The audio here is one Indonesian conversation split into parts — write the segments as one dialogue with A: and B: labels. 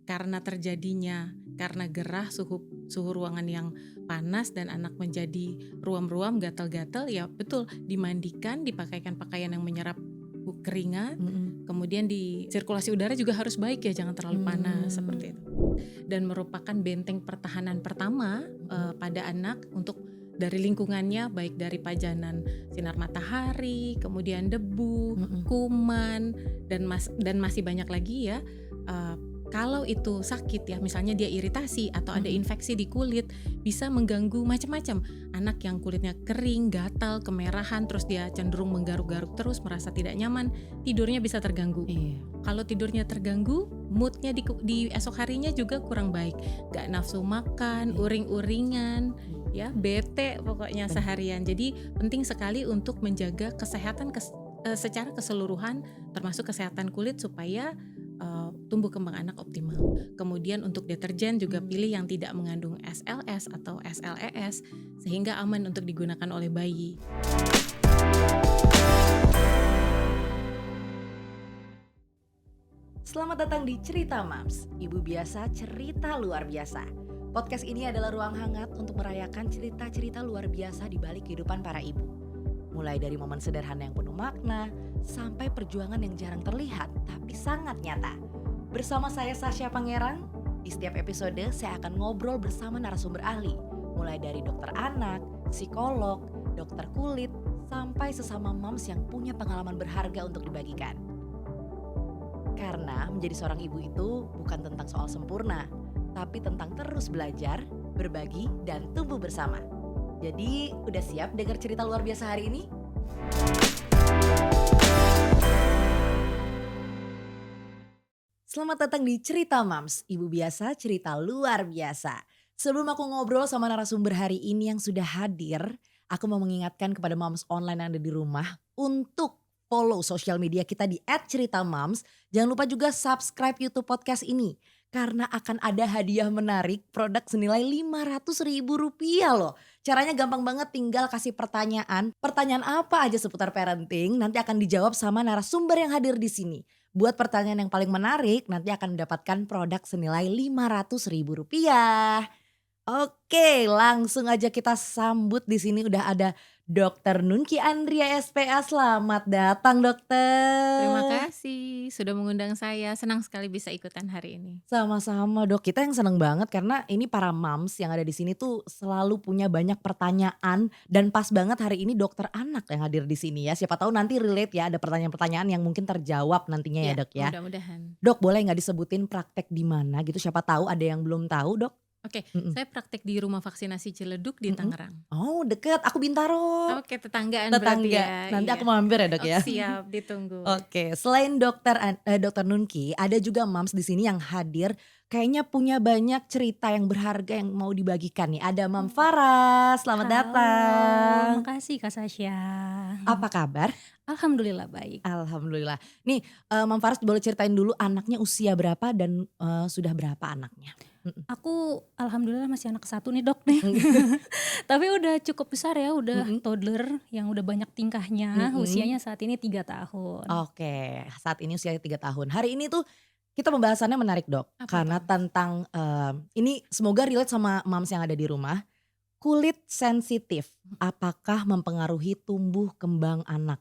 A: karena gerah suhu ruangan yang panas dan anak menjadi ruam-ruam gatal-gatal, ya betul dimandikan, dipakaikan pakaian yang menyerap keringat, kemudian di sirkulasi udara juga harus baik ya, jangan terlalu panas seperti itu. Dan merupakan benteng pertahanan pertama pada anak untuk dari lingkungannya, baik dari pajanan sinar matahari, kemudian debu, kuman, dan masih banyak lagi ya. Kalau itu sakit ya, misalnya dia iritasi atau ada infeksi di kulit, bisa mengganggu macam-macam. Anak yang kulitnya kering, gatal, kemerahan, terus dia cenderung menggaruk-garuk terus, merasa tidak nyaman, tidurnya bisa terganggu. Kalau tidurnya terganggu, moodnya di esok harinya juga kurang baik. Gak nafsu makan, uring-uringan, ya bete pokoknya seharian. Jadi penting sekali untuk menjaga kesehatan secara keseluruhan, termasuk kesehatan kulit supaya tumbuh kembang anak optimal. Kemudian untuk deterjen juga pilih yang tidak mengandung SLS atau SLES sehingga aman untuk digunakan oleh bayi.
B: Selamat datang di Cerita Mams, ibu biasa cerita luar biasa. Podcast ini adalah ruang hangat untuk merayakan cerita-cerita luar biasa di balik kehidupan para ibu. Mulai dari momen sederhana yang penuh makna, sampai perjuangan yang jarang terlihat tapi sangat nyata. Bersama saya Sasha Pangeran, di setiap episode saya akan ngobrol bersama narasumber ahli. Mulai dari dokter anak, psikolog, dokter kulit, sampai sesama moms yang punya pengalaman berharga untuk dibagikan. Karena menjadi seorang ibu itu bukan tentang soal sempurna, tapi tentang terus belajar, berbagi, dan tumbuh bersama. Jadi udah siap dengar cerita luar biasa hari ini? Selamat datang di Cerita Mams, ibu biasa cerita luar biasa. Sebelum aku ngobrol sama narasumber hari ini yang sudah hadir, aku mau mengingatkan kepada moms online yang ada di rumah untuk follow sosial media kita di @ceritamams. Jangan lupa juga subscribe YouTube podcast ini. Karena akan ada hadiah menarik produk senilai Rp500.000 loh. Caranya gampang banget, tinggal kasih pertanyaan. Pertanyaan apa aja seputar parenting nanti akan dijawab sama narasumber yang hadir di sini. Buat pertanyaan yang paling menarik nanti akan mendapatkan produk senilai Rp500.000. Oke, langsung aja kita sambut. Di sini udah ada Dr. Nunki Andria SPA. Selamat datang, dokter.
A: Terima kasih sudah mengundang saya, senang sekali bisa ikutan hari ini.
B: Sama-sama dok, kita yang seneng banget karena ini para moms yang ada di sini tuh selalu punya banyak pertanyaan dan pas banget hari ini dokter anak yang hadir di sini ya. Siapa tahu nanti relate ya, ada pertanyaan-pertanyaan yang mungkin terjawab nantinya ya dok ya.
A: Mudah-mudahan.
B: Dok, boleh nggak disebutin praktek di mana gitu? Siapa tahu ada yang belum tahu dok.
A: Oke, saya praktek di rumah vaksinasi Ciledug di Tangerang.
B: Oh deket, aku Bintaro.
A: Oke, tetanggaan berarti ya.
B: Nanti
A: iya.
B: aku mampir ya dok ya.
A: Siap, ditunggu.
B: Oke, selain dokter Nunki, ada juga moms di sini yang hadir. Kayaknya punya banyak cerita yang berharga yang mau dibagikan nih. Ada Mam Farah, selamat datang.
C: Makasih Kak Sasha.
B: Apa kabar?
C: Alhamdulillah baik.
B: Alhamdulillah. Nih Mam Farah boleh ceritain dulu anaknya usia berapa dan sudah berapa anaknya?
C: Aku alhamdulillah masih anak satu nih dok nih. Tapi udah cukup besar ya, udah toddler yang udah banyak tingkahnya. Usianya saat ini 3 tahun.
B: Oke, saat ini usianya 3 tahun. Hari ini tuh kita pembahasannya menarik dok. Karena tentang ini semoga relate sama moms yang ada di rumah. Kulit sensitif, apakah mempengaruhi tumbuh kembang anak?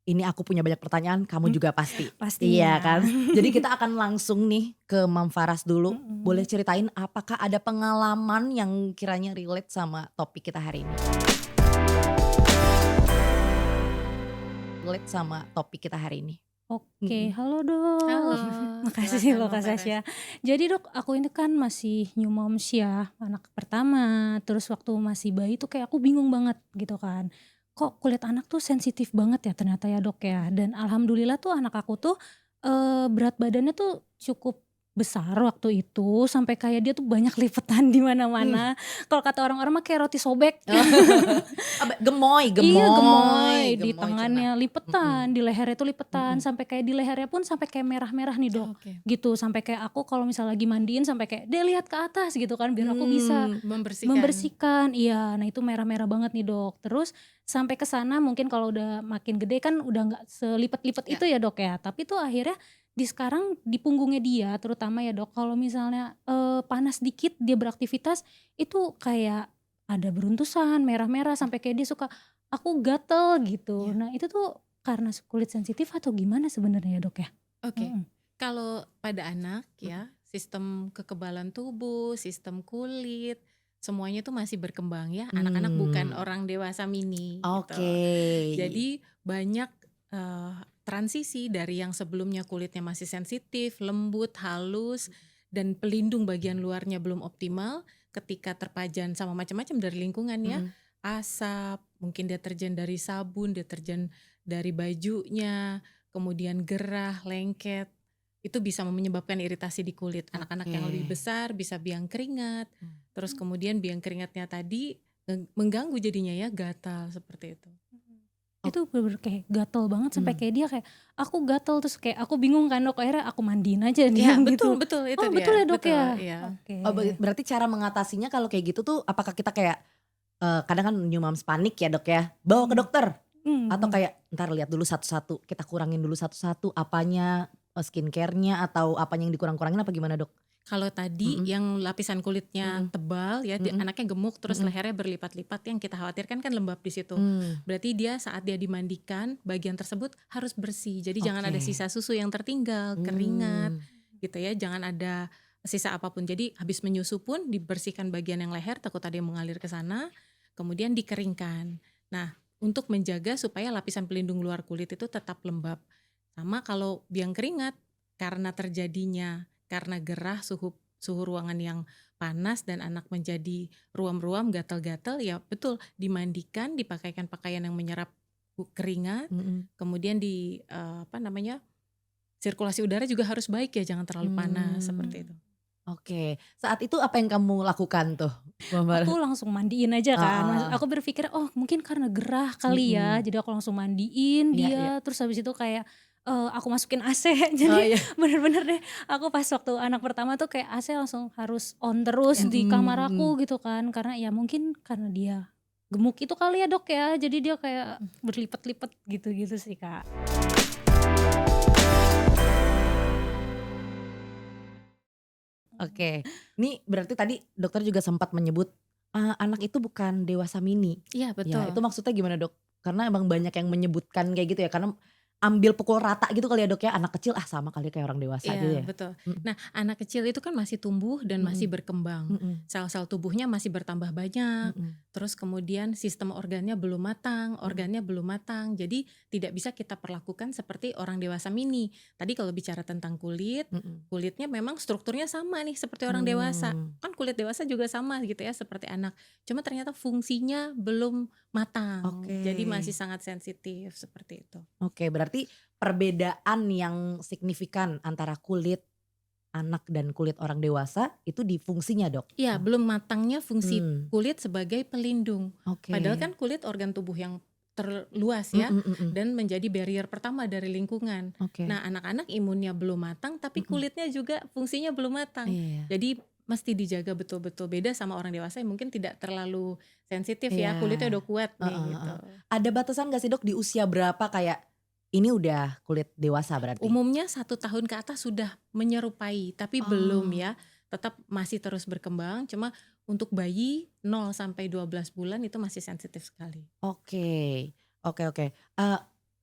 B: Ini aku punya banyak pertanyaan, kamu juga pasti.
C: Pastinya.
B: Iya kan? Jadi kita akan langsung nih ke Mam Faras dulu. Boleh ceritain apakah ada pengalaman yang kiranya relate sama topik kita hari ini? Relate sama topik kita hari ini.
C: Oke, halo dok.
A: Halo.
C: Makasih
A: Silakan,
C: loh Kak
A: Mbak Faras.
C: Sasha. Jadi dok, aku ini kan masih new moms ya, anak pertama. Terus waktu masih bayi tuh kayak aku bingung banget gitu kan. Kok kulit anak tuh sensitif banget ya ternyata ya dok ya. Dan alhamdulillah tuh anak aku tuh berat badannya tuh cukup besar waktu itu, sampai kayak dia tuh banyak lipetan di mana-mana. Kalau kata orang-orang mah kayak roti sobek.
B: Gemoy.
C: Iya gemoy, di
B: Gemoy,
C: tangannya lipetan, di lehernya tuh lipetan, sampai kayak di lehernya pun sampai kayak merah-merah nih dok.
A: Oke.
C: Gitu, sampai kayak aku kalau misalnya lagi mandiin sampai kayak dia lihat ke atas gitu kan biar aku bisa membersihkan. Iya, nah itu merah-merah banget nih dok. Terus sampai ke sana mungkin kalau udah makin gede kan udah nggak selipet-lipet itu ya dok ya. Tapi tuh akhirnya di sekarang di punggungnya dia terutama ya Dok, kalau misalnya, panas dikit dia beraktivitas, itu kayak ada beruntusan, merah-merah sampai kayak dia suka, "Aku gatel," gitu.
A: Iya.
C: Nah itu tuh karena kulit sensitif atau gimana sebenarnya ya Dok ya?
A: Oke.
C: Mhm.
A: Kalau pada anak
B: Mhm.
A: ya, sistem kekebalan tubuh, sistem kulit, semuanya itu masih berkembang ya. Anak-anak bukan
B: Mmm.
A: orang dewasa mini gitu.
B: Oke.
A: Jadi banyak transisi dari yang sebelumnya kulitnya masih sensitif, lembut, halus, dan pelindung bagian luarnya belum optimal, ketika terpajan sama macam-macam dari lingkungan ya,
B: Mhm.
A: asap, mungkin deterjen dari sabun, deterjen dari bajunya, kemudian gerah, lengket, itu bisa menyebabkan iritasi di kulit. Anak-anak
B: Oke.
A: yang lebih besar bisa biang keringat,
B: Mmm.
A: terus kemudian biang keringatnya tadi mengganggu jadinya ya, gatal seperti itu.
C: Mhm.
B: Ok
C: Itu bener-bener kayak gatel banget sampai
B: Mmm.
C: kayak dia kayak, "Aku gatel," terus kayak aku bingung kan Dok, akhirnya aku mandiin aja dia
A: Ya,
C: gitu.
A: betul betul itu
C: Oh betul
A: dia,
C: ya Dok
A: betul,
C: ya?
A: iya.
B: Oh
C: Oke.
B: berarti cara mengatasinya kalau kayak gitu tuh apakah kita kayak, kadang kan new moms panik ya Dok ya, bawa ke
C: Mhm.
B: dokter? Atau
C: Bener.
B: kayak entar lihat dulu satu-satu, kita kurangin dulu satu-satu apanya, skincare-nya atau apanya yang dikurang-kurangin apa gimana Dok?
A: Kalau tadi
B: Mhm.
A: yang lapisan kulitnya
B: Mhm.
A: tebal ya,
B: Mhm.
A: anaknya gemuk terus
B: Mhm.
A: lehernya berlipat-lipat, yang kita khawatirkan kan lembab di situ.
B: Mmm.
A: Berarti dia saat dia dimandikan, bagian tersebut harus bersih. Jadi jangan ada
B: Oke.
A: sisa susu yang tertinggal, keringat
B: Mmm.
A: gitu ya, jangan ada sisa apapun. Jadi habis menyusu pun dibersihkan bagian yang leher, takut ada yang mengalir ke sana, kemudian dikeringkan. Nah, untuk menjaga supaya lapisan pelindung luar kulit itu tetap lembab. Sama kalau biang keringat, karena terjadinya karena gerah, suhu ruangan yang panas dan anak menjadi ruam-ruam, gatal-gatal, ya betul, dimandikan, dipakaikan pakaian yang menyerap keringat,
B: Mhm.
A: kemudian sirkulasi udara juga harus baik ya, jangan terlalu panas, seperti
B: Mmm.
A: itu.
B: Oke. Saat itu apa yang kamu lakukan tuh?
C: Aku langsung mandiin aja kan,
B: Heeh.
C: aku berpikir, "Oh mungkin karena gerah kali ya,"
B: Mhm.
C: jadi aku langsung mandiin
B: Iya iya.
C: dia, terus habis itu kayak, aku masukin AC.
B: Oh
C: Jadi
B: iya.
C: bener-bener deh, aku pas waktu anak pertama tuh kayak AC langsung harus on terus
A: Ya.
C: di
B: Mhm
C: kamar
B: mhm.
C: aku gitu kan, karena ya mungkin karena dia gemuk itu kali ya Dok ya, jadi dia kayak berlipat-lipat gitu-gitu sih Kak.
B: Oke. Ini berarti tadi dokter juga sempat menyebut, anak itu bukan dewasa mini.
A: Iya
B: Ya
A: betul.
B: itu maksudnya gimana Dok? Karena emang banyak yang menyebutkan kayak gitu ya, karena ambil pukul rata gitu kali ya Dok ya, anak kecil, sama kali kayak orang dewasa gitu
A: Iya
B: ya?
A: betul.
B: Mhm.
A: Nah, anak kecil itu kan masih tumbuh dan masih
B: Mhm.
A: berkembang.
B: Mhm.
A: Sel-sel tubuhnya masih bertambah banyak.
B: Mhm.
A: Terus kemudian sistem organnya belum matang,
B: Mhm.
A: organnya belum matang. Jadi tidak bisa kita perlakukan seperti orang dewasa mini. Tadi kalau bicara tentang kulit,
B: Mhm.
A: kulitnya memang strukturnya sama nih seperti orang dewasa.
B: Mmm.
A: Kan kulit dewasa juga sama gitu ya seperti anak. Cuma ternyata fungsinya belum matang.
B: Oke.
A: Jadi masih sangat sensitif seperti itu.
B: Oke, berarti perbedaan yang signifikan antara kulit anak dan kulit orang dewasa itu di fungsinya Dok?
A: Iya, belum matangnya fungsi
B: Mmm.
A: kulit sebagai pelindung. Padahal
B: Oke.
A: kan kulit organ tubuh yang terluas ya,
B: Mhm mhm.
A: dan menjadi barrier pertama dari lingkungan.
B: Oke.
A: Nah, anak-anak imunnya belum matang, tapi
B: Mhm.
A: kulitnya juga fungsinya belum matang.
B: Iya
A: Jadi mesti dijaga betul-betul, beda sama orang dewasa yang mungkin tidak terlalu sensitif ya,
B: iya.
A: kulitnya udah kuat
B: Heeh
A: nih gitu.
B: heeh. Ada batasan gak sih Dok di usia berapa kayak, ini udah kulit dewasa berarti?
A: Umumnya 1 tahun ke atas sudah menyerupai, tapi belum
B: Oh.
A: ya, tetap masih terus berkembang. Cuma untuk bayi 0 sampai 12 bulan itu masih sensitif sekali.
B: Oke. Oke oke.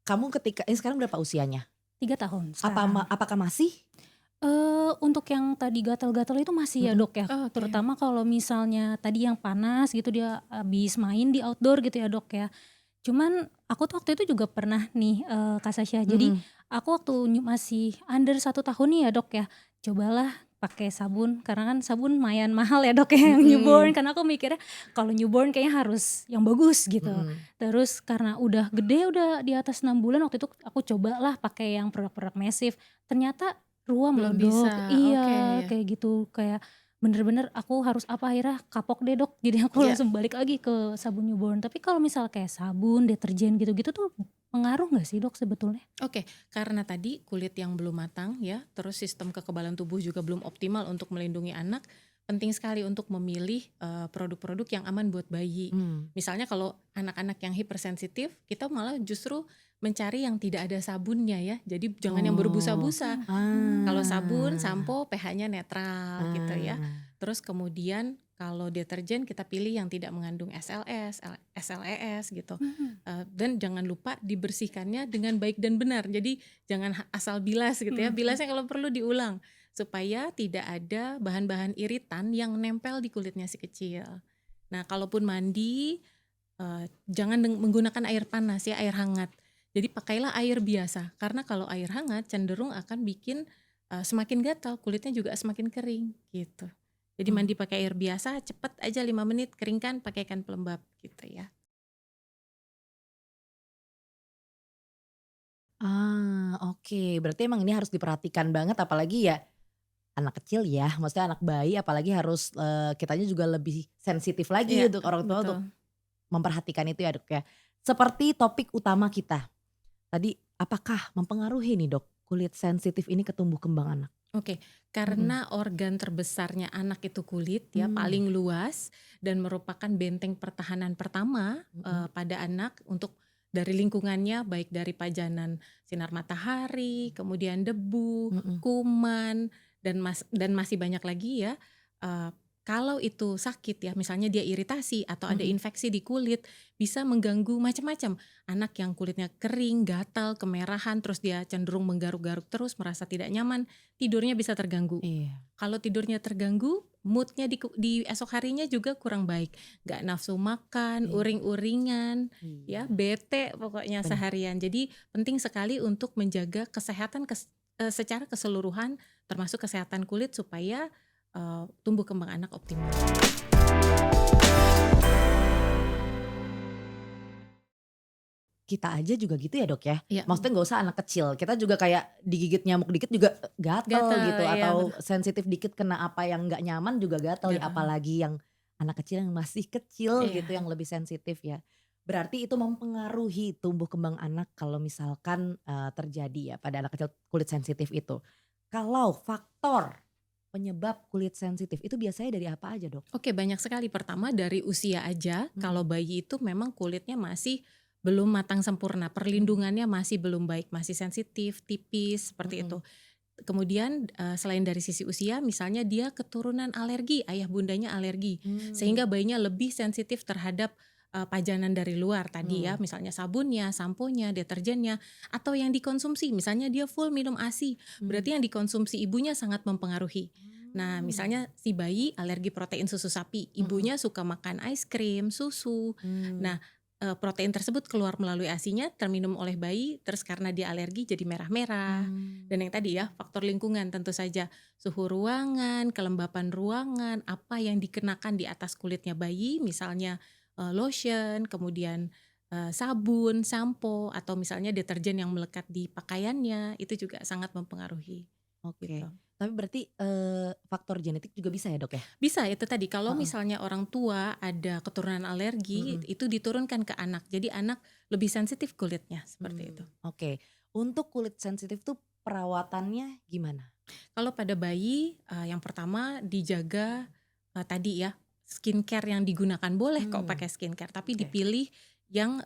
B: Kamu ketika ini sekarang berapa usianya?
C: 3 tahun sekarang.
B: Apakah masih?
C: Untuk yang tadi gatal-gatal itu masih ya
B: Mhm.
C: Dok ya,
A: Oh, oke.
C: terutama kalau misalnya tadi yang panas gitu dia habis main di outdoor gitu ya Dok ya. Cuman aku tuh waktu itu juga pernah nih, Kak Sasha, jadi
B: Mhm.
C: aku waktu masih under 1 tahun nih ya Dok ya, cobalah pakai sabun karena kan sabun lumayan mahal ya Dok ya yang newborn,
B: Mhm.
C: karena aku mikirnya kalau newborn kayaknya harus yang bagus gitu.
B: Mhm.
C: Terus karena udah gede, udah di atas 6 bulan waktu itu aku cobalah pakai yang produk-produk Mesif, ternyata ruam loh
A: Belum
C: Dok.
A: bisa, oke
C: Iya
A: ya.
C: kayak gitu, kayak bener-bener aku harus apa, akhirnya kapok deh Dok, jadi aku
A: Ya,
C: langsung balik lagi ke sabun newborn. Tapi kalau misal kayak sabun, deterjen gitu-gitu tuh pengaruh nggak sih Dok sebetulnya?
A: oke. Karena tadi kulit yang belum matang ya, terus sistem kekebalan tubuh juga belum optimal untuk melindungi anak, penting sekali untuk memilih produk-produk yang aman buat bayi.
B: Mmm.
A: Misalnya kalau anak-anak yang hipersensitif, kita malah justru mencari yang tidak ada sabunnya ya. Jadi jangan yang berbusa-busa. Kalau sabun, sampo pH-nya netral gitu ya. Terus kemudian kalau deterjen kita pilih yang tidak mengandung SLS, SLES gitu. Dan jangan lupa dibersihkannya dengan baik dan benar. Jadi jangan asal bilas gitu ya. Bilasnya kalau perlu diulang supaya tidak ada bahan-bahan iritan yang nempel di kulitnya si kecil. Nah, kalaupun mandi jangan menggunakan air panas ya, air hangat. Jadi pakailah air biasa, karena kalau air hangat cenderung akan bikin semakin gatal, kulitnya juga semakin kering gitu. Jadi mandi pakai air biasa, cepet aja 5 menit, keringkan, pakaikan pelembab gitu ya.
B: Oke. Berarti emang ini harus diperhatikan banget, apalagi ya anak kecil ya, maksudnya anak bayi, apalagi harus kitanya juga lebih sensitif lagi
A: Iya,
B: untuk orang tua untuk
A: betul.
B: memperhatikan itu ya Dok ya. Seperti topik utama kita tadi, apakah mempengaruhi nih Dok kulit sensitif ini ke tumbuh kembang anak?
A: Oke, karena organ terbesarnya anak itu kulit ya, paling luas dan merupakan benteng pertahanan pertama pada anak untuk dari lingkungannya, baik dari pajanan sinar matahari, kemudian debu, kuman, dan masih banyak lagi ya. Kalau itu sakit ya, misalnya dia iritasi atau ada infeksi di kulit, bisa mengganggu macam-macam. Anak yang kulitnya kering, gatal, kemerahan, terus dia cenderung menggaruk-garuk terus, merasa tidak nyaman, tidurnya bisa terganggu.
B: Iya.
A: Kalau tidurnya terganggu, moodnya di esok harinya juga kurang baik. Gak nafsu makan,
B: Iya.
A: uring-uringan, ya
B: Iya.
A: bete pokoknya
B: Benar.
A: seharian. Jadi penting sekali untuk menjaga kesehatan secara keseluruhan, termasuk kesehatan kulit supaya tumbuh kembang anak optimal.
B: Kita aja juga gitu ya Dok ya?
A: Iya,
B: Maksudnya nggak usah anak kecil, kita juga kayak digigit nyamuk dikit juga gatel
A: gatal,
B: gitu,
A: iya
B: atau
A: betul.
B: sensitif dikit kena apa yang nggak nyaman juga gatel ya,
A: Gatal.
B: apalagi yang anak kecil yang masih kecil gitu
A: Iya.
B: yang lebih sensitif ya. Berarti itu mempengaruhi tumbuh kembang anak kalau misalkan terjadi ya pada anak kecil kulit sensitif itu. Kalau faktor penyebab kulit sensitif itu biasanya dari apa aja Dok?
A: Oke, banyak sekali. Pertama dari usia aja, kalau bayi itu memang kulitnya masih belum matang sempurna, perlindungannya masih belum baik, masih sensitif, tipis, seperti itu. Kemudian selain dari sisi usia, misalnya dia keturunan alergi, ayah bundanya alergi, sehingga bayinya lebih sensitif terhadap pajanan dari luar tadi ya, misalnya sabunnya, samponya, deterjennya, atau yang dikonsumsi, misalnya dia full minum ASI, berarti yang dikonsumsi ibunya sangat mempengaruhi. Nah, misalnya si bayi alergi protein susu sapi, ibunya suka makan es krim, susu. Nah, protein tersebut keluar melalui ASI-nya, terminum oleh bayi, terus karena dia alergi jadi merah-merah. Dan yang tadi ya, faktor lingkungan tentu saja, suhu ruangan, kelembapan ruangan, apa yang dikenakan di atas kulitnya bayi, misalnya lotion, kemudian sabun, sampo, atau misalnya deterjen yang melekat di pakaiannya, itu juga sangat mempengaruhi. Gitu.
B: Oke. Tapi berarti faktor genetik juga bisa ya Dok ya?
A: Bisa itu tadi, kalau misalnya orang tua ada keturunan alergi, itu diturunkan ke anak. Jadi anak lebih sensitif kulitnya, seperti itu.
B: Oke. Untuk kulit sensitif tuh perawatannya gimana?
A: Kalau pada bayi, yang pertama dijaga tadi ya, skincare yang digunakan boleh kok pakai skincare, tapi
B: Oke.
A: dipilih yang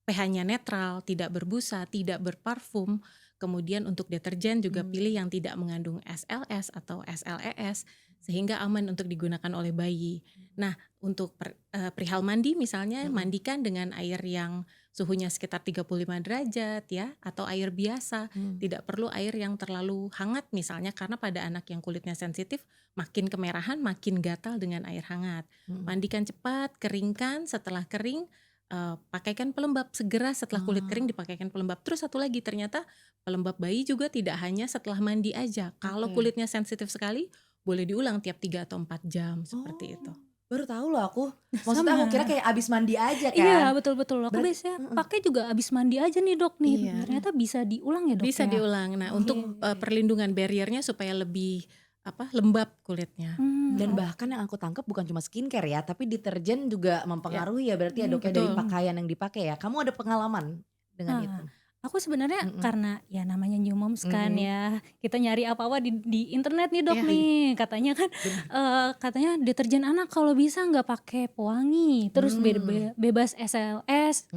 A: pH-nya netral, tidak berbusa, tidak berparfum. Kemudian untuk deterjen juga pilih yang tidak mengandung SLS atau SLES, sehingga aman untuk digunakan oleh bayi. Nah, untuk perihal mandi misalnya, mandikan dengan air yang suhunya sekitar 35 derajat ya, atau air biasa. Tidak perlu air yang terlalu hangat misalnya, karena pada anak yang kulitnya sensitif makin kemerahan, makin gatal dengan air hangat. Mandikan cepat, keringkan, setelah kering pakaikan pelembab, segera setelah kulit kering dipakaikan pelembab. Terus satu lagi, ternyata pelembab bayi juga tidak hanya setelah mandi aja. Kalau kulitnya sensitif sekali, boleh diulang tiap 3 atau 4 jam seperti itu.
B: Baru tahu loh aku. Maksudnya aku kira kayak abis mandi aja kan.
C: Iya betul-betul, aku
B: Berarti-
C: biasanya pakai juga abis mandi aja nih Dok nih.
A: Iya.
C: Ternyata bisa diulang ya Dok
A: Bisa
C: ya?
A: diulang. Nah, untuk perlindungan barriernya supaya lebih lembab kulitnya.
B: Dan bahkan yang aku tangkap bukan cuma skincare ya, tapi deterjen juga mempengaruhi ya berarti ya Dok ya, dari
A: betul.
B: pakaian yang dipakai ya. Kamu ada pengalaman dengan
C: Ah,
B: itu?
C: Aku sebenarnya karena ya namanya new moms kan ya, kita nyari apa-apa di internet nih Dok
A: Iya.
C: nih, katanya kan katanya deterjen anak kalau bisa nggak pakai pewangi, terus bebas SLS,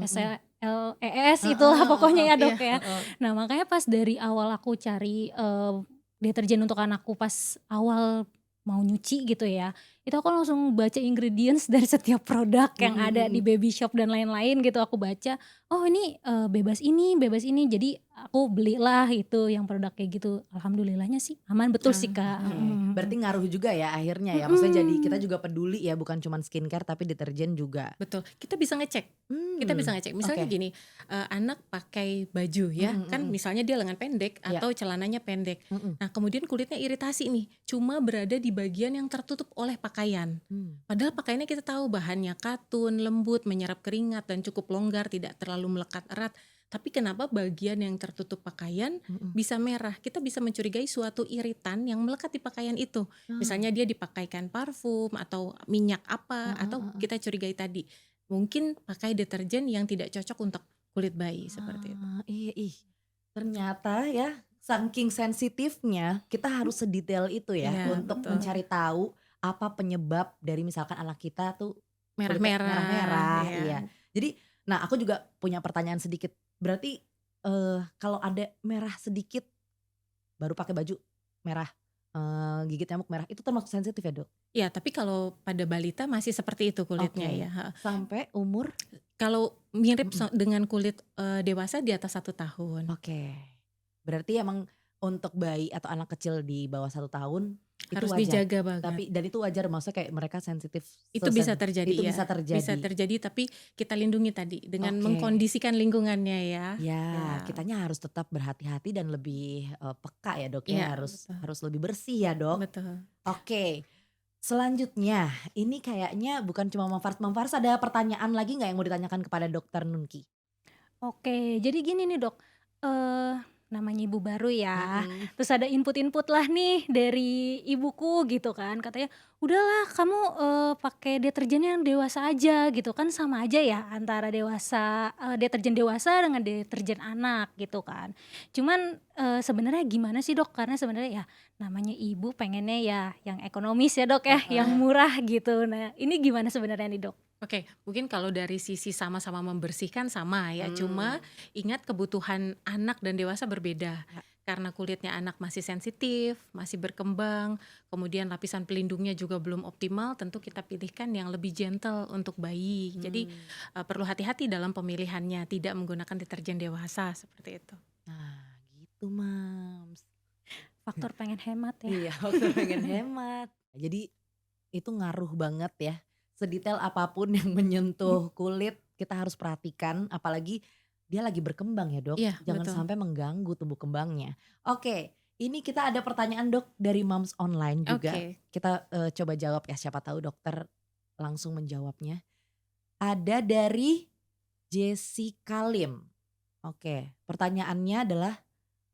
C: LES
B: Heeh,
C: itulah pokoknya ya
A: Iya.
C: Dok ya.
B: heeh.
C: Nah makanya pas dari awal aku cari deterjen untuk anakku pas awal mau nyuci gitu ya, itu aku langsung baca ingredients dari setiap produk yang
B: Mhm,
C: ada di
B: mhm.
C: baby shop dan lain-lain gitu, aku baca, oh ini bebas ini, jadi aku belilah itu yang produk kayak gitu. Alhamdulillahnya sih aman betul sih Kak,
B: Oke,
C: mhm.
B: berarti ngaruh juga ya akhirnya ya? Maksudnya jadi kita
C: Mhm,
B: juga peduli ya, bukan cuman skincare tapi deterjen juga.
A: Betul, kita bisa ngecek. Kita bisa ngecek, misalnya
B: Oke.
A: gini, anak pakai baju ya,
B: Mhm,
A: kan
B: mhm.
A: misalnya dia lengan pendek
B: Iya,
A: atau celananya pendek.
B: mhm.
A: Nah, kemudian kulitnya iritasi nih, cuma berada di bagian yang tertutup oleh pakaian.
B: Mmm.
A: Padahal pakaiannya kita tahu bahannya katun, lembut, menyerap keringat dan cukup longgar, tidak terlalu melekat erat. Tapi kenapa bagian yang tertutup pakaian
B: Mhm.
A: bisa merah? Kita bisa mencurigai suatu iritan yang melekat di pakaian itu.
B: Ah,
A: Misalnya dia dipakaikan parfum atau minyak apa,
B: heeh,
A: atau
B: heeh.
A: kita curigai tadi mungkin pakai deterjen yang tidak cocok untuk kulit bayi seperti itu.
B: Iya, ih, ternyata ya saking sensitifnya kita harus sedetail itu ya
A: Iya
B: untuk
A: betul,
B: mencari tahu apa penyebab dari misalkan anak kita tuh kulitnya
A: merah-merah
B: merah-merah,
A: ya.
B: iya. Jadi, nah aku juga punya pertanyaan sedikit, berarti, kalau ada merah sedikit baru pakai baju merah, gigit nyamuk merah itu termasuk sensitif ya, Dok?
A: Ya tapi kalau pada balita masih seperti itu kulitnya
B: Oke,
A: ya, heeh.
B: sampai umur?
A: Kalau mirip
B: Mhm.
A: dengan kulit, dewasa di atas 1 tahun,
B: Oke. Berarti emang untuk bayi atau anak kecil di bawah 1 tahun itu
A: harus
B: wajar?
A: dijaga banget.
B: Tapi dan itu wajar maksudnya kayak mereka sensitif
A: Itu bisa terjadi
B: itu
A: ya,
B: bisa
A: bisa
B: terjadi?
A: terjadi tapi kita lindungi tadi dengan
B: Oke.
A: mengkondisikan lingkungannya ya.
B: Ya,
A: Ya,
B: kitanya harus tetap berhati-hati dan lebih, peka ya, Dok,
A: iya
B: ya, harus
A: betul,
B: harus lebih bersih ya, Dok?
A: betul.
B: Oke. Selanjutnya, ini kayaknya bukan cuma Mama Fars, ada pertanyaan lagi nggak yang mau ditanyakan kepada Dokter Nungki?
C: oke jadi gini nih Dok, eee, namanya ibu baru ya,
B: Mhm.
C: terus ada input-input lah nih dari ibuku gitu kan, katanya, "Udahlah kamu, pakai deterjen yang dewasa aja," gitu kan sama aja ya antara deterjen dewasa dengan deterjen anak gitu kan. Cuman, sebenarnya gimana sih Dok? Karena sebenarnya ya namanya ibu pengennya ya yang ekonomis ya Dok ya, yang
B: Heeh.
C: murah gitu. Nah ini gimana sebenarnya nih Dok?
A: Oke, mungkin kalau dari sisi sama-sama membersihkan sama ya, cuma
B: Mmm.
A: ingat kebutuhan anak dan dewasa berbeda.
B: Ya.
A: Karena kulitnya anak masih sensitif, masih berkembang, kemudian lapisan pelindungnya juga belum optimal, tentu kita pilihkan yang lebih gentle untuk bayi. Jadi
B: Mmm.
A: perlu hati-hati dalam pemilihannya, tidak menggunakan deterjen dewasa seperti itu.
B: Nah, gitu, Mams.
C: Faktor pengen hemat ya?
B: Iya, waktu pengen hemat. Jadi itu ngaruh banget ya, sedetail apapun yang menyentuh kulit kita harus perhatikan, apalagi dia lagi berkembang ya, Dok,
A: Iya,
B: jangan
A: betul.
B: sampai mengganggu tumbuh kembangnya. Oke, ini kita ada pertanyaan, Dok, dari Moms Online juga,
A: Oke,
B: kita, coba jawab ya, siapa tahu dokter langsung menjawabnya. Ada dari Jessica Lim. Oke, pertanyaannya adalah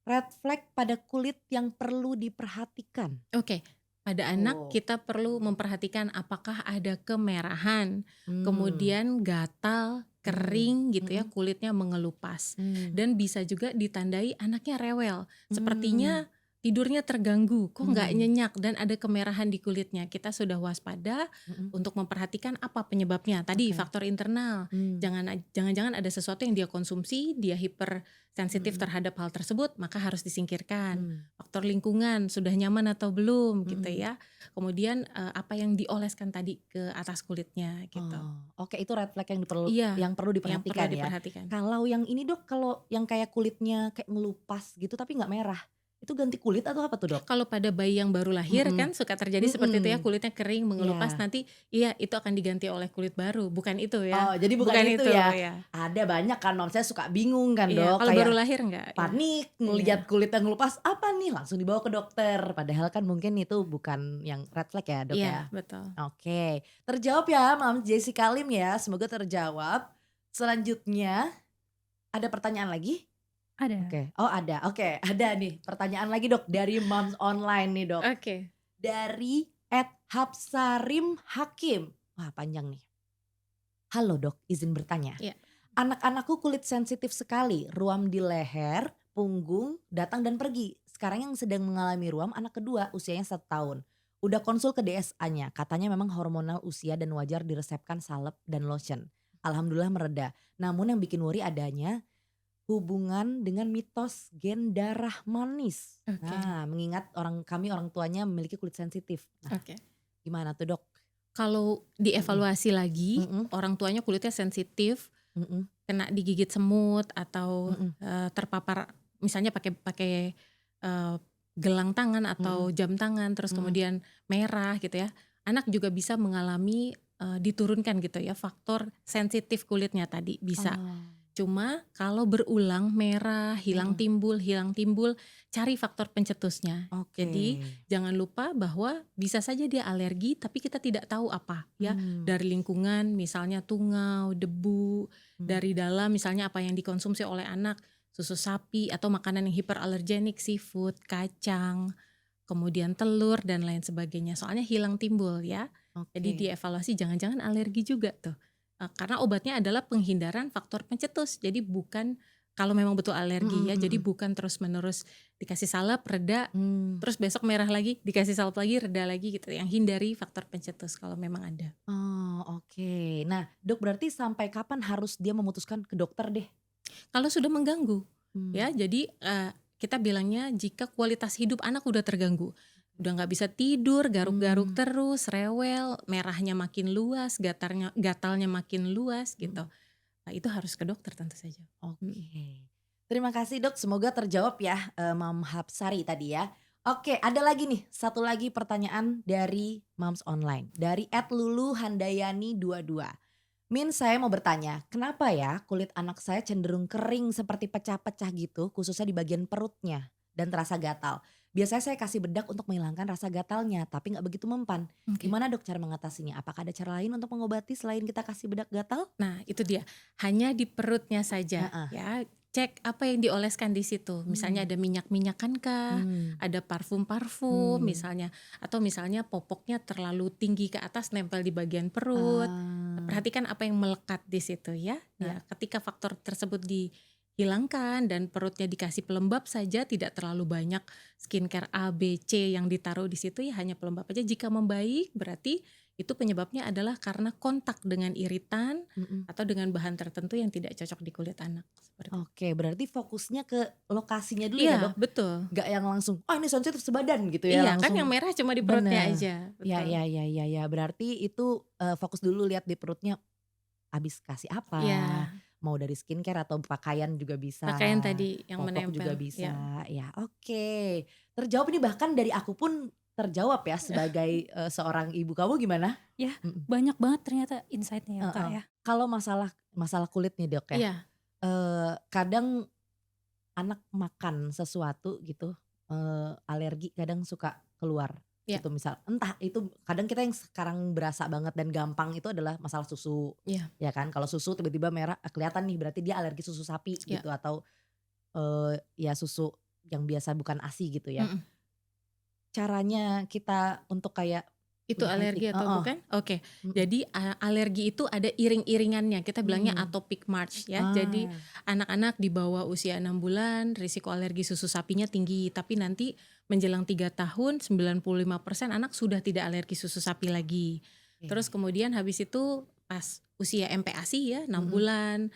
B: red flag pada kulit yang perlu diperhatikan.
A: oke. Pada anak
B: Oh.
A: kita perlu memperhatikan apakah ada kemerahan,
B: Mmm.
A: kemudian gatal,
B: Mhm,
A: kering gitu ya,
B: mhm,
A: kulitnya mengelupas.
B: mmm,
A: Dan bisa juga ditandai anaknya rewel,
B: mmm,
A: sepertinya tidurnya terganggu, kok nggak
B: mmm,
A: nyenyak dan ada kemerahan di kulitnya. Kita sudah waspada
B: mhm,
A: untuk memperhatikan apa penyebabnya. Tadi
B: oke,
A: faktor internal,
B: mmm,
A: jangan-jangan ada sesuatu yang dia konsumsi, dia hipersensitif
B: mhm,
A: terhadap hal tersebut, maka harus disingkirkan.
B: mmm,
A: Faktor lingkungan, sudah nyaman atau belum gitu
B: mhm.
A: ya. Kemudian apa yang dioleskan tadi ke atas kulitnya gitu.
B: Oh, oke, itu red flag
A: Iya,
B: yang perlu
A: yang perlu
B: diperhatikan ya.
A: diperhatikan.
B: Kalau yang ini, Dok, kalau yang kayak kulitnya kayak ngelupas gitu tapi nggak merah, itu ganti kulit atau apa tuh, Dok?
A: Kalau pada bayi yang baru lahir
B: Mhm,
A: kan suka terjadi seperti itu ya,
B: mhm,
A: kulitnya kering, mengelupas,
B: iya.
A: nanti iya itu akan diganti oleh kulit baru, bukan itu
B: Oh,
A: ya,
B: jadi bukan
A: bukan
B: itu
A: itu
B: ya.
A: ya.
B: Ada banyak kan Mom, saya suka bingung kan,
A: Iya,
B: Dok,
A: kalau baru
B: kayak
A: lahir enggak ya.
B: panik ngelihat
A: Iya,
B: kulit yang ngelupas, apa nih? Langsung dibawa ke dokter, padahal kan mungkin itu bukan yang red flag ya, Dok, ya?
A: iya betul.
B: Oke, terjawab ya Mams Jessica Lim ya, semoga terjawab. Selanjutnya, ada pertanyaan lagi?
C: Ada.
B: Oke, oh ada, oke, ada nih pertanyaan lagi, Dok, dari Moms Online nih, Dok.
A: Oke,
B: Dari @hapsarim_hakim. Wah, panjang nih. Halo, Dok, izin bertanya.
A: iya.
B: Anak-anakku kulit sensitif sekali, ruam di leher, punggung, datang dan pergi. Sekarang yang sedang mengalami ruam anak kedua, usianya 1 tahun. Udah konsul ke DSA-nya, katanya memang hormonal usia dan wajar diresepkan salep dan lotion. Alhamdulillah mereda. Namun yang bikin worry adanya hubungan dengan mitos gen darah manis.
A: Oke.
B: Nah, mengingat orang tuanya memiliki kulit sensitif. Nah,
A: Oke.
B: gimana tuh, Dok?
A: Kalau dievaluasi lagi,
B: Mm-mm.
A: orang tuanya kulitnya sensitif,
B: Mm-mm.
A: kena digigit semut atau
B: Mm-mm.
A: terpapar misalnya pakai eh, gelang tangan atau jam tangan, terus
B: Mm-mm.
A: kemudian merah gitu ya. Anak juga bisa mengalami diturunkan gitu ya faktor sensitif kulitnya tadi bisa.
B: Oh.
A: Cuma kalau berulang merah, hilang timbul, cari faktor pencetusnya.
B: Oke.
A: Jadi jangan lupa bahwa bisa saja dia alergi tapi kita tidak tahu apa ya. Dari lingkungan misalnya tungau, debu, dari dalam misalnya apa yang dikonsumsi oleh anak, susu sapi atau makanan yang hiperallergenik, seafood, kacang, kemudian telur dan lain sebagainya. Soalnya hilang timbul ya. Jadi
B: Oke.
A: dievaluasi jangan-jangan alergi juga tuh. Karena obatnya adalah penghindaran faktor pencetus. Jadi bukan kalau memang betul alergi ya. Jadi bukan terus-menerus dikasih salep reda, terus besok merah lagi, dikasih salep lagi reda lagi gitu. Yang hindari faktor pencetus kalau memang ada.
B: Oh, oke. Nah, Dok, berarti sampai kapan harus dia memutuskan ke dokter deh?
A: Kalau sudah mengganggu ya. Jadi kita bilangnya jika kualitas hidup anak udah terganggu. Udah nggak bisa tidur, garuk-garuk terus, rewel, merahnya makin luas, gatalnya makin luas gitu. Nah, itu harus ke dokter tentu saja.
B: Oke. Terima kasih, Dok. Semoga terjawab ya, Mam Hapsari tadi ya. Oke, ada lagi nih, satu lagi pertanyaan dari Moms Online. Dari @luluhandayani22. Min, saya mau bertanya, kenapa ya kulit anak saya cenderung kering seperti pecah-pecah gitu, khususnya di bagian perutnya dan terasa gatal. Biasanya saya kasih bedak untuk menghilangkan rasa gatalnya, tapi nggak begitu mempan.
A: Oke.
B: Gimana, Dok, cara mengatasinya? Apakah ada cara lain untuk mengobati selain kita kasih bedak gatal?
A: Nah, itu dia. Hanya di perutnya saja ya. Cek apa yang dioleskan di situ. Misalnya ada minyak-minyakan kah? Ada parfum-parfum misalnya, atau misalnya popoknya terlalu tinggi ke atas nempel di bagian perut. Perhatikan apa yang melekat di situ ya. Ya, ketika faktor tersebut dihilangkan dan perutnya dikasih pelembab saja, tidak terlalu banyak skincare A, B, C yang ditaruh di situ ya, hanya pelembab aja. Jika membaik berarti itu penyebabnya adalah karena kontak dengan iritan atau dengan bahan tertentu yang tidak cocok di kulit anak. Seperti itu.
B: Oke, berarti fokusnya ke lokasinya dulu
A: Iya,
B: ya, Dok?
A: betul.
B: Gak yang langsung, ini sensitif sebadan gitu ya
A: Iya,
B: langsung.
A: kan yang merah cuma di perutnya
B: Bener.
A: aja.
B: Ya,
A: Betul.
B: ya. Berarti itu fokus dulu lihat di perutnya habis kasih apa.
A: Iya.
B: Mau dari skincare atau pakaian juga bisa.
A: Pakaian tadi yang
B: Popok
A: menempel.
B: juga bisa.
A: Ya.
B: Ya, oke. Terjawab ini, bahkan dari aku pun terjawab ya sebagai seorang ibu. Kamu gimana?
C: Ya, banyak banget ternyata insight-nya ya, Kak ya.
B: Kalau masalah kulit nih, Dok ya.
A: Iya.
B: Kadang anak makan sesuatu gitu, alergi kadang suka keluar.
A: Iya.
B: Gitu misal, entah itu kadang kita yang sekarang berasa banget dan gampang itu adalah masalah susu.
A: Iya.
B: Ya kan, kalau susu tiba-tiba merah kelihatan nih berarti dia alergi susu sapi
A: Iya.
B: gitu, atau ya susu yang biasa bukan ASI gitu ya. Caranya kita untuk kayak
A: Itu
B: udah
A: alergi
B: henti.
A: atau bukan? Oke. Jadi alergi itu ada iring-iringannya. Kita bilangnya atopic march ya. Jadi anak-anak di bawah usia 6 bulan risiko alergi susu sapinya tinggi. Tapi nanti menjelang 3 tahun 95% anak sudah tidak alergi susu sapi lagi. Terus kemudian habis itu pas usia MPASI ya 6 bulan,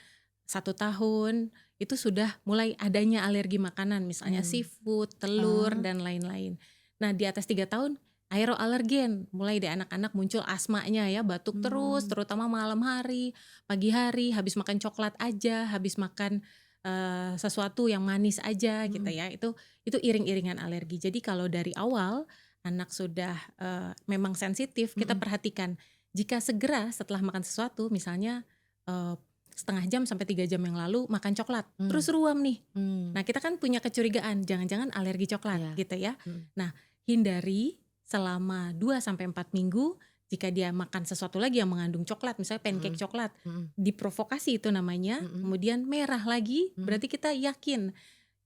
A: 1 tahun itu sudah mulai adanya alergi makanan. Misalnya seafood, telur dan lain-lain. Nah di atas 3 tahun aeroalergen, mulai di anak-anak muncul asmanya ya, batuk terus, terutama malam hari, pagi hari, habis makan coklat aja, habis makan sesuatu yang manis aja gitu ya, itu iring-iringan alergi. Jadi kalau dari awal anak sudah memang sensitif, kita perhatikan jika segera setelah makan sesuatu, misalnya setengah jam sampai 3 jam yang lalu makan coklat, terus ruam nih. Nah kita kan punya kecurigaan, jangan-jangan alergi coklat gitu ya. Nah hindari selama 2-4 minggu. Jika dia makan sesuatu lagi yang mengandung coklat, misalnya pancake coklat, diprovokasi itu namanya, kemudian merah lagi, berarti kita yakin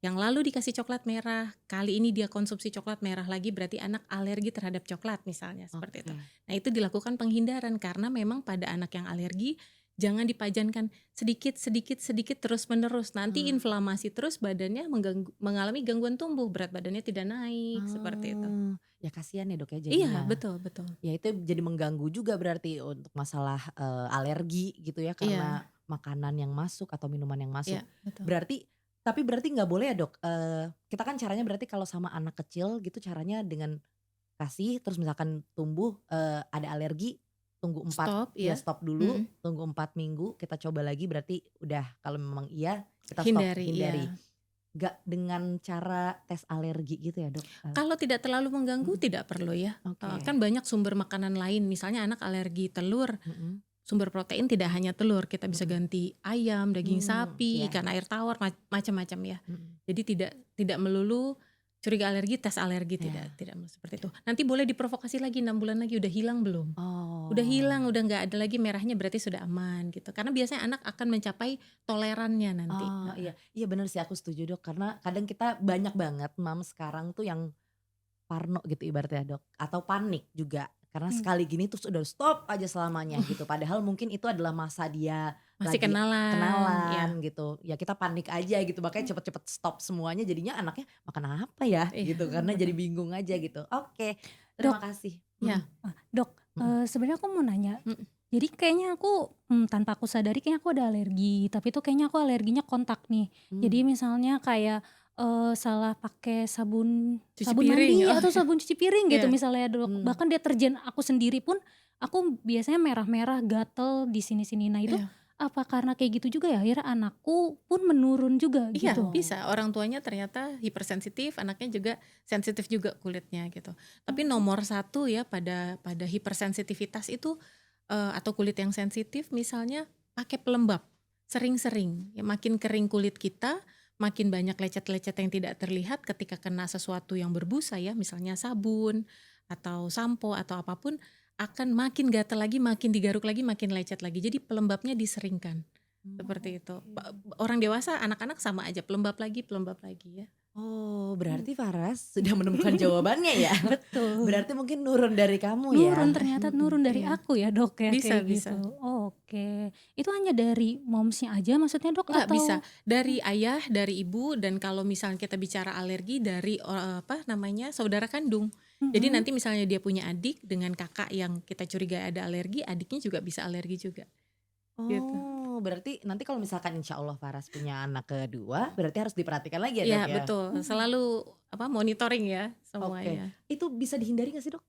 A: yang lalu dikasih coklat merah, kali ini dia konsumsi coklat merah lagi, berarti anak alergi terhadap coklat misalnya, seperti itu. Nah itu dilakukan penghindaran karena memang pada anak yang alergi jangan dipajankan sedikit terus menerus, nanti inflamasi terus, badannya mengalami gangguan tumbuh, berat badannya tidak naik, seperti itu.
B: Ya kasihan ya dok ya
A: Iya,
B: jadinya.
A: betul betul.
B: Ya itu jadi mengganggu juga berarti untuk masalah alergi gitu ya karena
A: Iya
B: makanan yang masuk atau minuman yang masuk.
A: iya, betul.
B: Berarti tapi berarti nggak boleh ya dok, kita kan caranya berarti kalau sama anak kecil gitu caranya dengan kasih terus misalkan tumbuh, ada alergi tunggu 4
A: Stop
B: ya
A: ya,
B: stop dulu,
A: mhm,
B: tunggu 4 minggu kita coba lagi berarti udah kalau memang iya kita stop,
A: hindari,
B: hindari.
A: iya.
B: Nggak dengan cara tes alergi gitu ya dok?
A: Kalau tidak terlalu mengganggu
B: Mhm,
A: tidak perlu ya, kan
B: oke,
A: banyak sumber makanan lain misalnya anak alergi telur,
B: mhm
A: sumber protein tidak hanya telur, kita bisa
B: mhm,
A: ganti ayam, daging sapi,
B: iya,
A: ikan air tawar, macam-macam ya.
B: mhm,
A: Jadi tidak tidak melulu curiga alergi, tes alergi, tidak
B: iya.
A: tidak melulu seperti itu. Nanti boleh diprovokasi lagi 6 bulan lagi, udah hilang belum? Udah hilang,
B: Oh,
A: udah nggak ada lagi merahnya berarti sudah aman gitu. Karena biasanya anak akan mencapai tolerannya nanti,
B: oh
A: heeh.
B: iya, iya bener sih aku setuju Dok, karena kadang kita banyak banget sekarang tuh yang parno gitu ibaratnya Dok, atau panik juga. Karena
C: Mmm,
B: sekali gini terus udah stop aja selamanya gitu, padahal mungkin itu adalah masa dia
A: Masih
B: lagi
A: kenalan, ya,
B: kenalan gitu, ya kita panik aja gitu makanya cepet-cepet stop semuanya jadinya anaknya makan apa ya
A: iya,
B: gitu, karena jadi
A: betul.
B: bingung aja gitu. Oke, terima
C: Dok,
B: kasih. Mhm
A: Ya,
C: Dok,
B: mhm
C: sebenarnya aku mau nanya,
A: mhm,
C: jadi kayaknya aku, tanpa aku sadari kayaknya aku ada alergi, tapi itu kayaknya aku alerginya kontak nih.
B: mmm,
C: Jadi misalnya kayak, salah pakai sabun
A: cuci
C: sabun
A: piring,
C: mandi
A: oh
C: atau sabun cuci piring gitu
A: iya,
C: misalnya Dok,
B: mmm,
C: bahkan deterjen aku sendiri pun, aku biasanya merah-merah, gatel di sini-sini. Nah itu,
A: iya.
C: apa karena kayak gitu juga ya akhirnya anakku pun menurun juga
A: Iya,
C: gitu?
B: oh,
A: bisa. Orang tuanya ternyata hipersensitif, anaknya juga sensitif juga kulitnya gitu. Tapi
C: Oh,
A: nomor satu ya pada pada hipersensitivitas itu atau kulit yang sensitif misalnya pakai pelembab sering-sering. Ya, makin kering kulit kita, makin banyak lecet-lecet yang tidak terlihat ketika kena sesuatu yang berbusa ya, misalnya sabun atau sampo atau apapun akan makin gatal lagi, makin digaruk lagi, makin lecet lagi. Jadi pelembabnya diseringkan. Seperti itu.
B: oke.
A: Orang dewasa, anak-anak sama aja pelembab lagi ya.
B: Oh,
C: mmm.
B: berarti Faras sudah menemukan jawabannya ya?
C: Betul.
B: Berarti mungkin nurun dari kamu
C: Nurun,
B: ya?
C: ternyata
B: Mhm.
C: nurun dari
A: Iya,
C: aku ya Dok ya
A: bisa
C: kayak
A: bisa.
C: gitu. Oke. Itu hanya dari momsnya aja maksudnya Dok
A: Enggak, bisa
C: atau
A: dari ayah, dari ibu, dan kalau misalnya kita bicara alergi dari apa namanya, saudara kandung. Jadi
C: mhm.
A: nanti misalnya dia punya adik dengan kakak yang kita curiga ada alergi, adiknya juga bisa alergi juga, gitu.
B: Oh, berarti nanti kalau misalkan insya Allah Faras punya anak kedua, berarti harus diperhatikan lagi ya
A: Iya
B: Dok ya?
A: betul,
C: Mmm.
A: selalu apa, monitoring ya
B: Oke,
A: semuanya.
B: itu bisa dihindari gak sih Dok?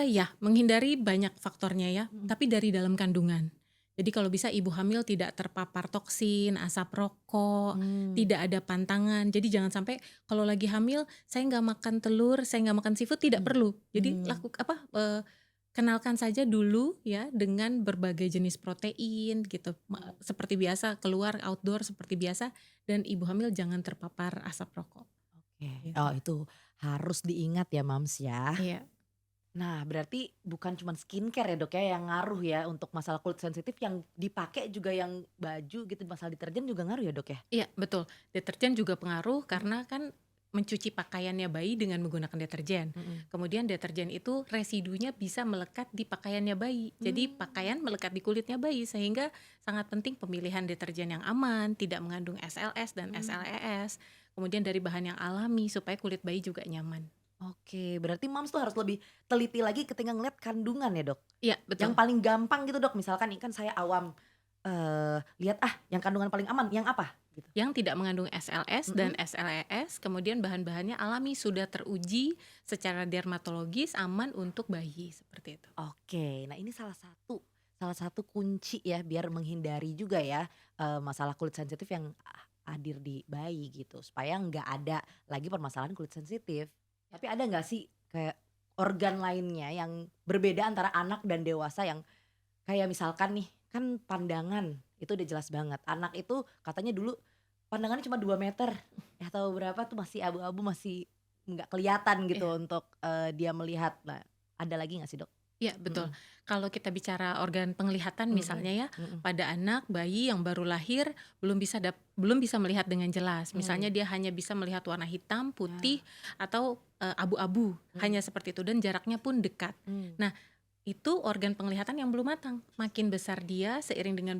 A: Ya, menghindari banyak faktornya ya,
B: Mhm.
A: tapi dari dalam kandungan. Jadi kalau bisa ibu hamil tidak terpapar toksin, asap rokok,
B: Mmm,
A: tidak ada pantangan. Jadi jangan sampai kalau lagi hamil saya nggak makan telur, saya nggak makan seafood, tidak
B: mhm,
A: perlu. Jadi
B: mmm,
A: kenalkan saja dulu ya dengan berbagai jenis protein gitu. Seperti biasa keluar outdoor seperti biasa dan ibu hamil jangan terpapar asap rokok
B: oke.
A: gitu.
B: Oh itu harus diingat ya Mams ya.
A: Iya.
B: Nah berarti bukan cuma skincare ya Dok ya yang ngaruh ya untuk masalah kulit sensitif yang dipakai juga yang baju gitu masalah deterjen juga ngaruh ya Dok ya?
A: Iya betul, deterjen juga pengaruh
B: Mhm
A: karena kan mencuci pakaiannya bayi dengan menggunakan deterjen.
B: mhm.
A: Kemudian deterjen itu residunya bisa melekat di pakaiannya bayi. Jadi
B: Mmm,
A: pakaian melekat di kulitnya bayi sehingga sangat penting pemilihan deterjen yang aman, tidak mengandung SLS dan
B: mmm.
A: SLES. Kemudian dari bahan yang alami supaya kulit bayi juga nyaman.
B: Oke, berarti Mams tuh harus lebih teliti lagi ketika ngeliat kandungan ya, Dok?
A: Iya
B: Yang
A: betul.
B: paling gampang gitu, Dok, misalkan nih kan saya awam, lihat, yang kandungan paling aman yang apa? Gitu.
A: Yang tidak mengandung SLS dan
B: Mhm.
A: SLES, kemudian bahan-bahannya alami sudah teruji secara dermatologis aman untuk bayi seperti itu.
B: Oke, nah ini salah satu kunci ya biar menghindari juga ya, masalah kulit sensitif yang hadir di bayi gitu, supaya nggak ada lagi permasalahan kulit sensitif. Tapi ada nggak sih kayak organ lainnya yang berbeda antara anak dan dewasa yang kayak misalkan nih, kan pandangan itu udah jelas banget. Anak itu katanya dulu pandangannya cuma 2 meter, atau berapa tuh masih abu-abu, masih nggak kelihatan gitu
A: Iya.
B: untuk, dia melihat. Nah, ada lagi nggak sih, Dok?
A: Iya betul.
B: Mhm
A: Kalau kita bicara organ penglihatan
B: mhm
A: misalnya ya,
B: mhm,
A: pada anak bayi yang baru lahir belum bisa melihat dengan jelas. Misalnya
B: mmm,
A: dia hanya bisa melihat warna hitam, putih
B: ya,
A: atau abu-abu, hanya
B: mhm,
A: seperti itu dan jaraknya pun dekat.
B: mmm,
A: Nah, itu organ penglihatan yang belum matang. Makin besar dia seiring dengan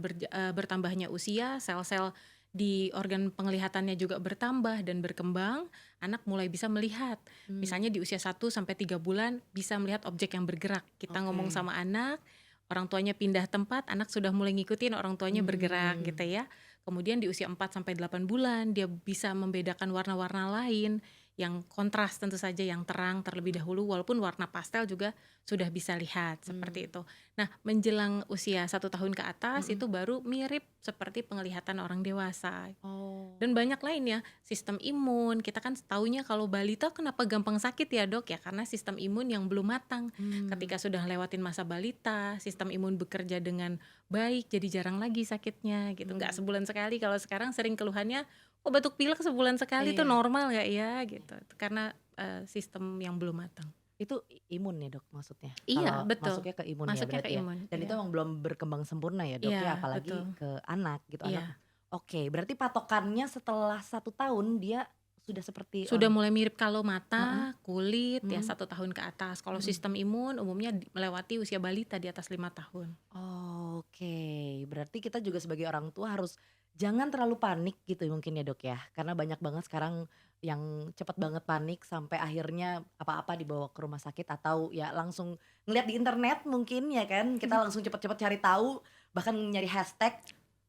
A: bertambahnya usia, sel-sel di organ penglihatannya juga bertambah dan berkembang, anak mulai bisa melihat. Misalnya di usia 1 sampai 3 bulan bisa melihat objek yang bergerak. Kita ngomong
B: Oke.
A: sama anak, orang tuanya pindah tempat, anak sudah mulai ngikutin orang tuanya bergerak gitu ya. Kemudian di usia 4 sampai 8 bulan dia bisa membedakan warna-warna lain yang kontras, tentu saja yang terang terlebih dahulu, walaupun warna pastel juga sudah bisa lihat seperti itu. Nah, menjelang usia 1 tahun ke atas itu baru mirip seperti penglihatan orang dewasa.
B: Oh.
A: Dan banyak lain ya, sistem imun. Kita kan taunya kalau balita kenapa gampang sakit ya dok ya, karena sistem imun yang belum matang. Ketika sudah lewatin masa balita, sistem imun bekerja dengan baik, jadi jarang lagi sakitnya gitu. Nggak sebulan sekali, kalau sekarang sering keluhannya, oh batuk pilek sebulan sekali itu
B: Iya.
A: normal nggak ya gitu. Karena sistem yang belum matang.
B: Itu imun ya dok maksudnya?
A: Iya,
B: Kalau
A: betul.
B: masuknya ke imun ya
A: Masuknya
B: berarti
A: ke
B: ya?
A: imun.
B: Dan itu
A: Iya.
B: emang belum berkembang sempurna ya dok ya,
A: Iya,
B: apalagi
A: betul.
B: ke anak gitu. Anak.
A: Iya.
B: Oke, berarti patokannya setelah 1 tahun dia sudah seperti
A: Sudah
B: orang.
A: mulai mirip kalau
B: Heeh.
A: mata, kulit ya
B: Mm.
A: 1 tahun ke atas. Kalau sistem imun umumnya melewati usia balita di atas 5 tahun.
B: Oke, berarti kita juga sebagai orang tua harus jangan terlalu panik gitu mungkin ya dok ya, karena banyak banget sekarang yang cepat banget panik sampai akhirnya apa-apa dibawa ke rumah sakit atau ya langsung ngeliat di internet mungkin ya kan, kita langsung cepet-cepet cari tahu, bahkan nyari hashtag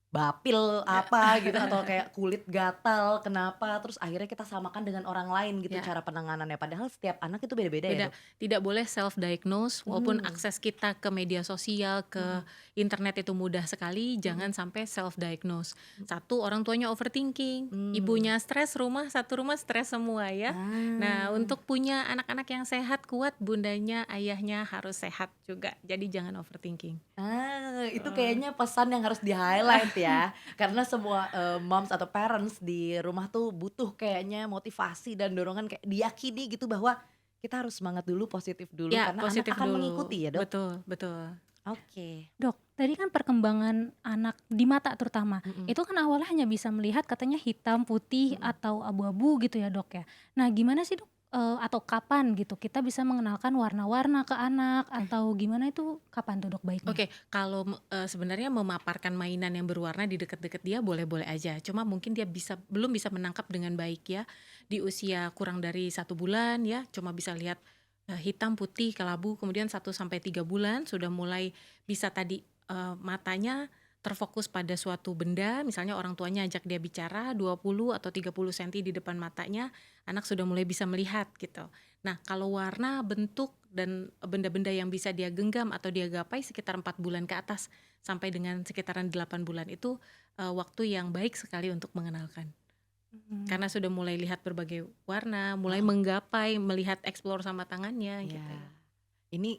B: bapil apa gitu atau kayak kulit gatal kenapa, terus akhirnya kita samakan dengan orang lain gitu
A: Ya.
B: cara penanganannya, padahal setiap anak itu beda-beda ya
A: Beda,
B: dok?
A: tidak boleh self diagnose walaupun
B: Hmm.
A: akses kita ke media sosial, ke internet itu mudah sekali, jangan sampai self diagnose. 1, orang tuanya overthinking, ibunya stres, satu rumah stres semua ya. Nah, untuk punya anak-anak yang sehat kuat, bundanya, ayahnya harus sehat juga. Jadi jangan overthinking.
B: Itu kayaknya pesan yang harus di-highlight ya. Karena semua moms atau parents di rumah tuh butuh kayaknya motivasi dan dorongan kayak diyakini gitu bahwa kita harus semangat dulu, positif dulu
A: Ya,
B: karena anak
A: positif
B: akan
A: dulu.
B: mengikuti ya, Dok?
A: Betul, betul.
B: Oke.
C: Dok, tadi kan perkembangan anak di mata terutama,
B: Mm-mm.
C: itu kan awalnya hanya bisa melihat katanya hitam, putih, atau abu-abu gitu ya dok ya. Nah gimana sih dok, atau kapan gitu kita bisa mengenalkan warna-warna ke anak atau gimana itu kapan tuh dok baiknya?
A: Oke, kalau sebenarnya memaparkan mainan yang berwarna di dekat-dekat dia boleh-boleh aja. Cuma mungkin dia belum bisa menangkap dengan baik ya. Di usia kurang dari 1 bulan ya, cuma bisa lihat hitam, putih, kelabu. Kemudian 1 sampai 3 bulan sudah mulai bisa tadi matanya terfokus pada suatu benda, misalnya orang tuanya ajak dia bicara 20 atau 30 cm di depan matanya, anak sudah mulai bisa melihat gitu. Nah, kalau warna, bentuk, dan benda-benda yang bisa dia genggam atau dia gapai sekitar 4 bulan ke atas sampai dengan sekitaran 8 bulan itu waktu yang baik sekali untuk mengenalkan. Karena sudah mulai lihat berbagai warna, mulai menggapai, melihat explore sama tangannya gitu
B: Ya.
A: ya.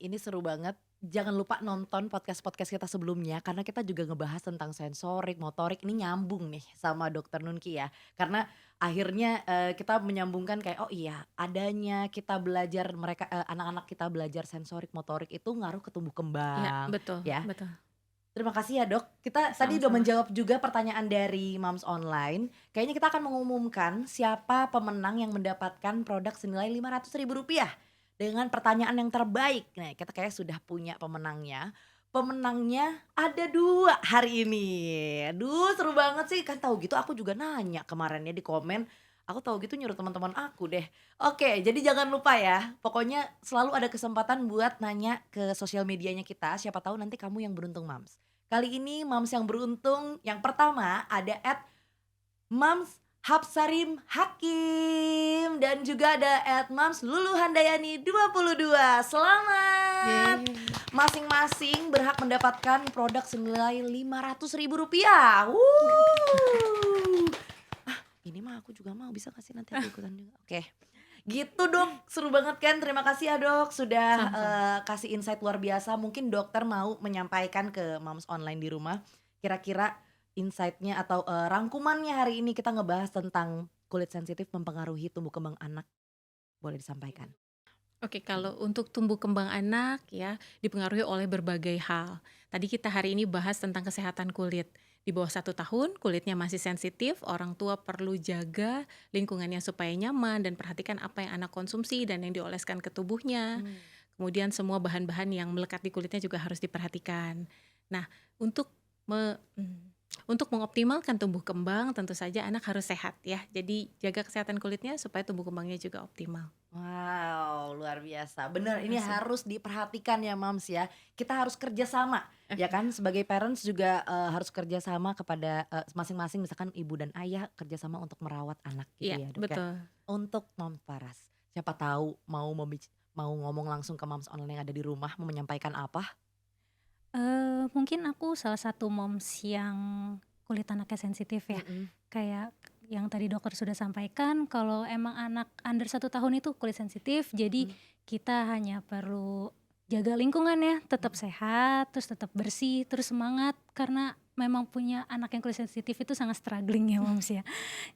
B: Ini seru banget. Jangan lupa nonton podcast-podcast kita sebelumnya karena kita juga ngebahas tentang sensorik, motorik. Ini nyambung nih sama Dokter Nunki ya. Karena akhirnya kita menyambungkan kayak oh iya, adanya kita belajar anak-anak kita belajar sensorik, motorik itu ngaruh ke tumbuh
A: Ya,
B: kembang
A: betul,
B: ya.
A: betul.
B: Terima kasih ya dok. Kita tadi udah
A: Sama-sama.
B: menjawab juga pertanyaan dari Moms Online. Kayaknya kita akan mengumumkan siapa pemenang yang mendapatkan produk senilai Rp500.000 dengan pertanyaan yang terbaik. Nah, kita kayak sudah punya pemenangnya. Pemenangnya ada 2 hari ini. Aduh, seru banget sih. Kan tahu gitu aku juga nanya kemarin ya di komen. Aku tahu gitu nyuruh teman-teman aku deh. Oke, jadi jangan lupa ya. Pokoknya selalu ada kesempatan buat nanya ke sosial medianya kita. Siapa tahu nanti kamu yang beruntung, Mams. Kali ini Mams yang beruntung yang pertama ada @Mams Hapsarim Hakim dan juga ada @Mams Lulu Handayani 22. Selamat. Masing-masing berhak mendapatkan produk senilai Rp500.000. Ini mah aku juga mau, bisa gak sih nanti aku ikutan juga? Oke. Gitu dok, seru banget kan, terima kasih ya dok sudah
A: Sama-sama.
B: kasih insight luar biasa. Mungkin dokter mau menyampaikan ke Moms Online di rumah kira-kira insight-nya atau rangkumannya hari ini kita ngebahas tentang kulit sensitif mempengaruhi tumbuh kembang anak. Boleh disampaikan.
A: Oke, kalau untuk tumbuh kembang anak ya dipengaruhi oleh berbagai hal. Tadi kita hari ini bahas tentang kesehatan kulit. Di bawah 1 tahun kulitnya masih sensitif, orang tua perlu jaga lingkungannya supaya nyaman dan perhatikan apa yang anak konsumsi dan yang dioleskan ke tubuhnya. Kemudian semua bahan-bahan yang melekat di kulitnya juga harus diperhatikan. Nah, untuk Untuk mengoptimalkan tumbuh kembang tentu saja anak harus sehat ya. Jadi jaga kesehatan kulitnya supaya tumbuh kembangnya juga optimal.
B: Wow, luar biasa. Bener,
A: Terima
B: ini
A: kasih.
B: harus diperhatikan ya Mams ya. Kita harus kerjasama, ya kan? Sebagai parents juga harus kerjasama kepada masing-masing, misalkan ibu dan ayah kerjasama untuk merawat anak gitu
A: Iya,
B: ya dok ya.
A: betul.
B: Untuk Mams Paras, siapa tahu mau ngomong langsung ke Mams online yang ada di rumah, mau menyampaikan apa?
C: Mungkin aku salah satu moms yang kulit anaknya sensitif ya.
B: Mm-mm.
C: Kayak yang tadi dokter sudah sampaikan, kalau emang anak under 1 tahun itu kulit sensitif, jadi
B: Mm.
C: kita hanya perlu jaga lingkungan ya, tetap sehat, terus tetap bersih, terus semangat, karena memang punya anak yang kulit sensitif itu sangat struggling ya moms ya.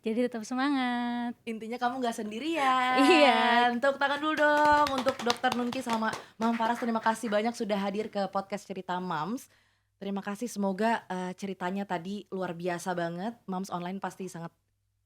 C: Jadi tetap semangat.
B: Intinya kamu gak sendirian.
C: Iya.
B: Tepuk tangan dulu dong untuk Dokter Nunki sama Mam Faras. Terima kasih banyak sudah hadir ke podcast Cerita Mams. Terima kasih, semoga ceritanya tadi luar biasa banget. Mams online pasti sangat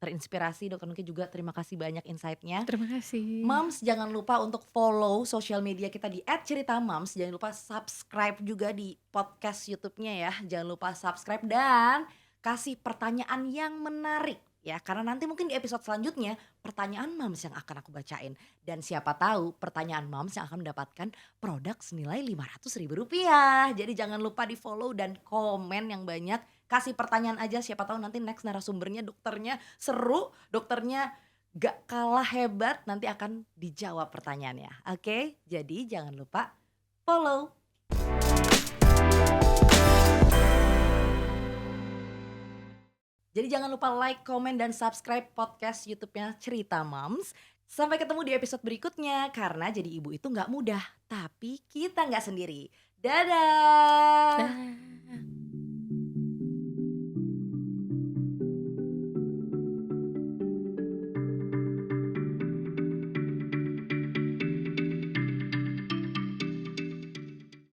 B: terinspirasi. Dokter Nunki juga terima kasih banyak insight-nya.
A: Terima kasih.
B: Mams jangan lupa untuk follow sosial media kita di @ceritamams. Jangan lupa subscribe juga di podcast YouTube-nya ya. Jangan lupa subscribe dan kasih pertanyaan yang menarik ya. Karena nanti mungkin di episode selanjutnya pertanyaan Mams yang akan aku bacain. Dan siapa tahu pertanyaan Mams yang akan mendapatkan produk senilai Rp500.000. Jadi jangan lupa di follow dan komen yang banyak. Kasih pertanyaan aja, siapa tahu nanti next narasumbernya dokternya seru, dokternya gak kalah hebat, nanti akan dijawab pertanyaannya. Oke, jadi jangan lupa follow. Jadi jangan lupa like, komen, dan subscribe podcast YouTube-nya Cerita Moms. Sampai ketemu di episode berikutnya, karena jadi ibu itu gak mudah, tapi kita gak sendiri. Dadah!
A: Dah.